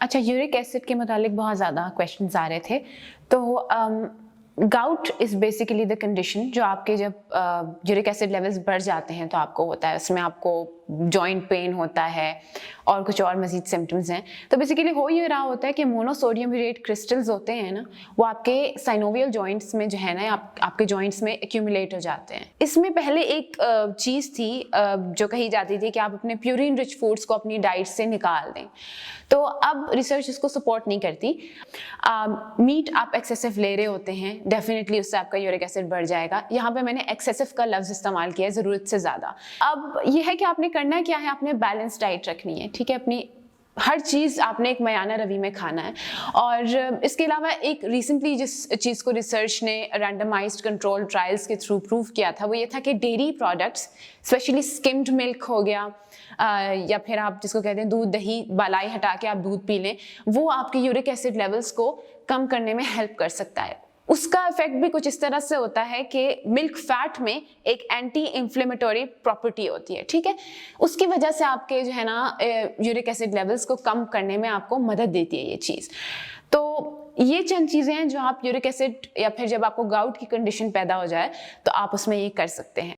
अच्छा, uric acid के मुतालिक बहुत ज़्यादा क्वेश्चंस आ रहे थे। तो gout is basically the condition जो आपके जब यूरिक एसिड लेवल्स बढ़ जाते हैं तो आपको होता है, उसमें आपको जॉइंट पेन होता है और कुछ और मजीद सिम्टम्स हैं। तो बेसिकली हो ये रहा होता है कि मोनोसोडियम यूरेट क्रिस्टल्स होते हैं ना, वो आपके साइनोवियल जॉइंट्स में जो है ना, आपके जॉइंट्स में एक्यूमुलेट हो जाते हैं। इसमें पहले एक चीज़ थी जो कही जाती थी कि आप अपने प्यूरिन रिच फूड्स को अपनी डाइट से निकाल दें। तो अब रिसर्च इसको सपोर्ट नहीं करती। मीट आप एक्सेसिव ले रहे होते हैं, डेफिनेटली उससे आपका यूरिक एसिड बढ़ जाएगा। यहाँ पे मैंने एक्सेसिव का लफ्ज इस्तेमाल किया है, ज़रूरत से ज़्यादा। अब ये है कि आपने करना क्या है, आपने बैलेंस डाइट रखनी है, ठीक है। अपनी हर चीज़ आपने एक मयाना रवि में खाना है। और इसके अलावा एक रिसेंटली जिस चीज़ को रिसर्च ने रैंडमाइज्ड कंट्रोल ट्रायल्स के थ्रू प्रूव किया था, वो ये था कि dairy products, specially skimmed milk हो गया, या फिर आप जिसको कहते हैं दूध दही, बालाई हटा के आप दूध पी लें, वो आपके यूरिक एसिड लेवल्स को कम करने में हेल्प कर सकता है। उसका इफेक्ट भी कुछ इस तरह से होता है कि मिल्क फैट में एक एंटी इंफ्लेमेटरी प्रॉपर्टी होती है, ठीक है। उसकी वजह से आपके जो है ना यूरिक एसिड लेवल्स को कम करने में आपको मदद देती है ये चीज़। तो ये चंद चीज़ें हैं जो आप यूरिक एसिड या फिर जब आपको गाउट की कंडीशन पैदा हो जाए तो आप उसमें ये कर सकते हैं।